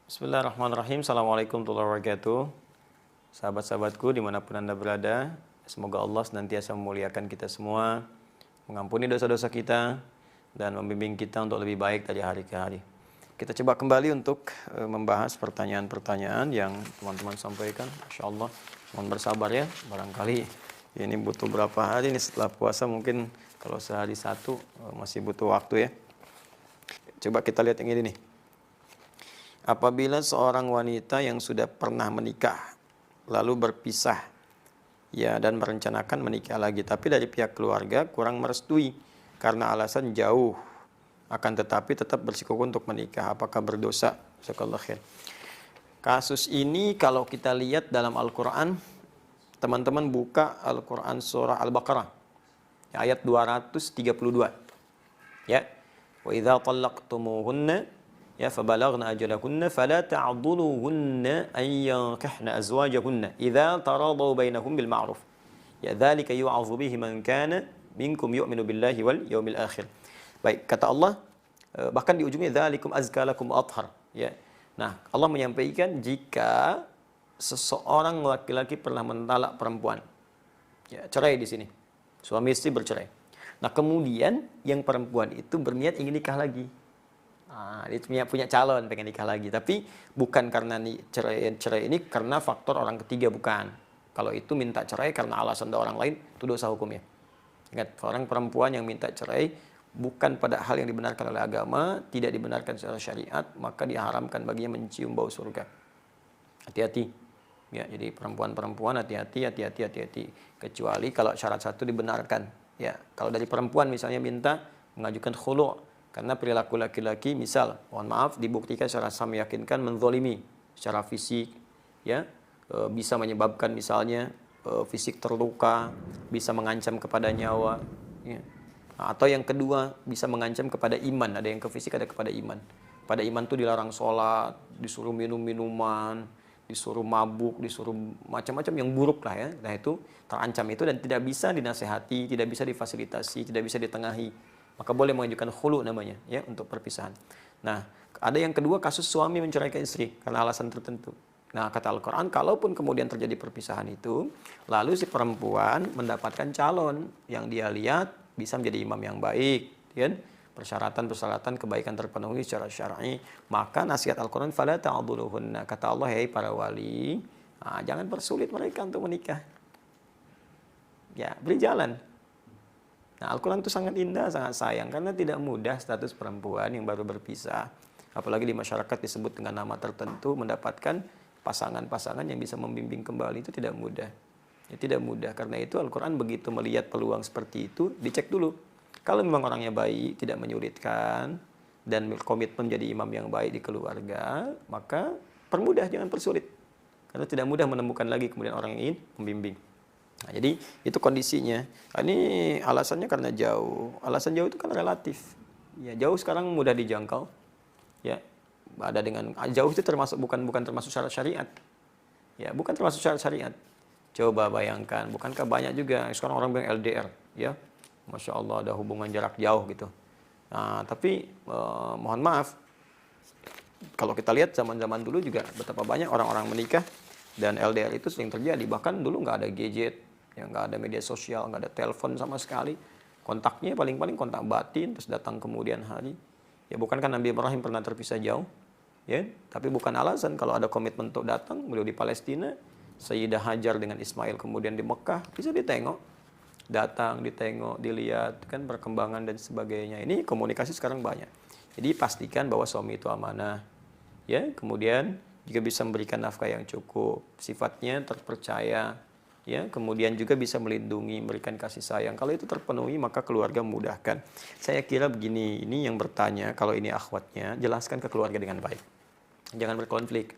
Bismillahirrahmanirrahim. Assalamualaikum warahmatullahi wabarakatuh. Sahabat-sahabatku dimanapun Anda berada, semoga Allah senantiasa memuliakan kita semua, mengampuni dosa-dosa kita, dan membimbing kita untuk lebih baik dari hari ke hari. Kita coba kembali untuk membahas pertanyaan-pertanyaan yang teman-teman sampaikan. Masya Allah, mohon bersabar ya. Barangkali ini butuh berapa hari ini setelah puasa, mungkin kalau sehari satu masih butuh waktu ya. Coba kita lihat yang ini nih. Apabila seorang wanita yang sudah pernah menikah lalu berpisah ya dan merencanakan menikah lagi, tapi dari pihak keluarga kurang merestui karena alasan jauh, akan tetapi tetap bersikukuh untuk menikah, apakah berdosa? Jazakallahu khair. Kasus ini kalau kita lihat dalam Al-Quran, teman-teman buka Al-Quran surah Al-Baqarah ayat 232 ya. Wa idza talaqtumuhunna ya fabalagna ajalahunna fala ta'dhuluhunna an yankihna azwajahunna idza taradaw bainahum bil ma'ruf ya dzalika yu'adzu bihi man kana minkum yu'minu billahi wal yawmil akhir. Baik, kata Allah bahkan di ujungnya dzalikum azka lakum athhar ya. Nah, Allah menyampaikan jika seseorang laki-laki pernah mentalak perempuan ya, cerai di sini. Suami istri bercerai. Nah, kemudian yang perempuan itu berniat ingin nikah lagi. Dia punya calon pengen nikah lagi, tapi bukan karena cerai ini karena faktor orang ketiga, bukan. Kalau itu minta cerai karena alasan orang lain, itu dosa hukumnya. Ingat, orang perempuan yang minta cerai bukan pada hal yang dibenarkan oleh agama, tidak dibenarkan secara syariat, maka diharamkan baginya mencium bau surga. Hati-hati. Ya, jadi perempuan-perempuan hati-hati. Kecuali kalau syarat satu dibenarkan. Ya, kalau dari perempuan misalnya minta mengajukan khulu', karena perilaku laki-laki, misal, mohon maaf, dibuktikan secara meyakinkan menzolimi secara fisik, ya, bisa menyebabkan misalnya fisik terluka, bisa mengancam kepada nyawa, ya. Atau yang kedua, bisa mengancam kepada iman. Ada yang ke fisik, ada kepada iman. Pada iman tuh dilarang sholat, disuruh minum minuman, disuruh mabuk, disuruh macam-macam yang buruk lah ya. Nah itu terancam itu dan tidak bisa dinasehati, tidak bisa difasilitasi, tidak bisa ditengahi. Maka boleh mengajukan khulu namanya ya untuk perpisahan. Nah, ada yang kedua kasus suami menceraikan istri karena alasan tertentu. Nah, kata Al-Qur'an, kalaupun kemudian terjadi perpisahan itu, lalu si perempuan mendapatkan calon yang dia lihat bisa menjadi imam yang baik, kan? Persyaratan-persyaratan kebaikan terpenuhi secara syar'i, maka nasihat Al-Qur'an fala ta'dhuluhunna, kata Allah, hei para wali, jangan persulit mereka untuk menikah. Ya, beri jalan. Nah, Al-Quran itu sangat indah, sangat sayang, karena tidak mudah status perempuan yang baru berpisah, apalagi di masyarakat disebut dengan nama tertentu, mendapatkan pasangan-pasangan yang bisa membimbing kembali, itu tidak mudah. Ya, tidak mudah, karena itu Al-Quran begitu melihat peluang seperti itu, dicek dulu. Kalau memang orangnya baik, tidak menyulitkan, dan komitmen menjadi imam yang baik di keluarga, maka permudah, jangan persulit. Karena tidak mudah menemukan lagi kemudian orang yang ingin membimbing. Nah, jadi itu kondisinya. Ini alasannya karena jauh. Alasan jauh itu kan relatif. Ya, jauh sekarang mudah dijangkau. Ya, ada dengan jauh itu termasuk bukan termasuk syarat syariat. Ya, bukan termasuk syarat syariat. Coba bayangkan, bukankah banyak juga sekarang orang bilang LDR, ya. Masya Allah ada hubungan jarak jauh gitu. Nah, tapi mohon maaf, kalau kita lihat zaman-zaman dulu juga betapa banyak orang-orang menikah dan LDR itu sering terjadi. Bahkan dulu nggak ada gadget, ya nggak ada media sosial, nggak ada telepon sama sekali. Kontaknya paling-paling kontak batin, terus datang kemudian hari. Ya bukankah Nabi Ibrahim pernah terpisah jauh? Ya, tapi bukan alasan kalau ada komitmen untuk datang. Beliau di Palestina, Sayyidah Hajar dengan Ismail kemudian di Mekah, bisa ditengok. Datang, ditengok, dilihat, kan perkembangan dan sebagainya. Ini komunikasi sekarang banyak. Jadi pastikan bahwa suami itu amanah. Ya, kemudian juga bisa memberikan nafkah yang cukup, sifatnya terpercaya, ya, kemudian juga bisa melindungi, memberikan kasih sayang. Kalau itu terpenuhi, maka keluarga memudahkan. Saya kira begini, ini yang bertanya, kalau ini akhwatnya, jelaskan ke keluarga dengan baik. Jangan berkonflik,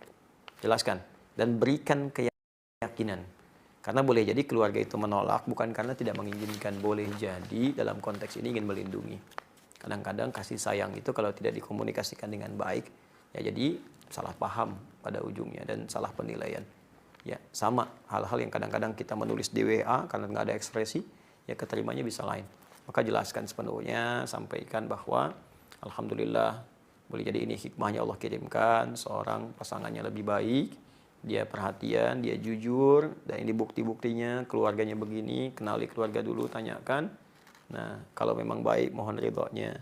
jelaskan. Dan berikan keyakinan. Karena boleh jadi keluarga itu menolak, bukan karena tidak menginginkan. Boleh jadi dalam konteks ini ingin melindungi. Kadang-kadang kasih sayang itu kalau tidak dikomunikasikan dengan baik, ya jadi salah paham pada ujungnya dan salah penilaian. Ya, sama hal-hal yang kadang-kadang kita menulis di WA karena nggak ada ekspresi, ya keterimanya bisa lain. Maka jelaskan sepenuhnya, sampaikan bahwa alhamdulillah Boleh jadi ini hikmahnya Allah kirimkan seorang pasangannya lebih baik, dia perhatian, dia jujur, dan ini bukti-buktinya, keluarganya begini, kenali keluarga dulu, tanyakan. Nah, kalau memang baik, mohon ridhonya.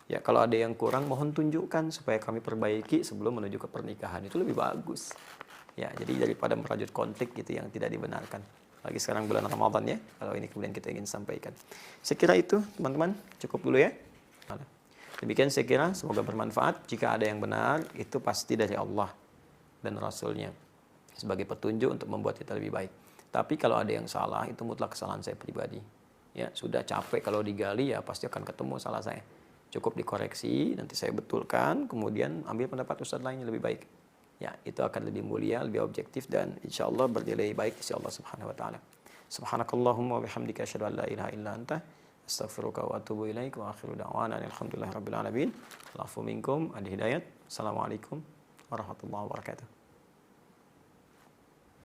Ya, kalau ada yang kurang, mohon tunjukkan supaya kami perbaiki sebelum menuju ke pernikahan. Itu lebih bagus. Ya, jadi daripada merajut konflik gitu yang tidak dibenarkan. Lagi sekarang bulan Ramadan ya, kalau ini kemudian kita ingin sampaikan. Saya kira itu, teman-teman, cukup dulu ya. Demikian saya kira, semoga bermanfaat. Jika ada yang benar, itu pasti dari Allah dan Rasulnya sebagai petunjuk untuk membuat kita lebih baik. Tapi kalau ada yang salah, itu mutlak kesalahan saya pribadi. Ya, sudah capek kalau digali, ya pasti akan ketemu salah saya. Cukup dikoreksi, nanti saya betulkan, kemudian ambil pendapat ustadz lain yang lebih baik. Ya, itu akan lebih mulia, lebih objektif, dan insya Allah bernilai baik di sisi Allah Subhanahu wa Ta'ala. Subhanakallahumma wa bihamdika asyhadu an la ilaha illa anta astaghfiruka wa atubu ilaik wa akhiru da'wana alhamdulillahi rabbil alamin. Allahu minkum, adi hidayat. Assalamualaikum warahmatullahi wabarakatuh.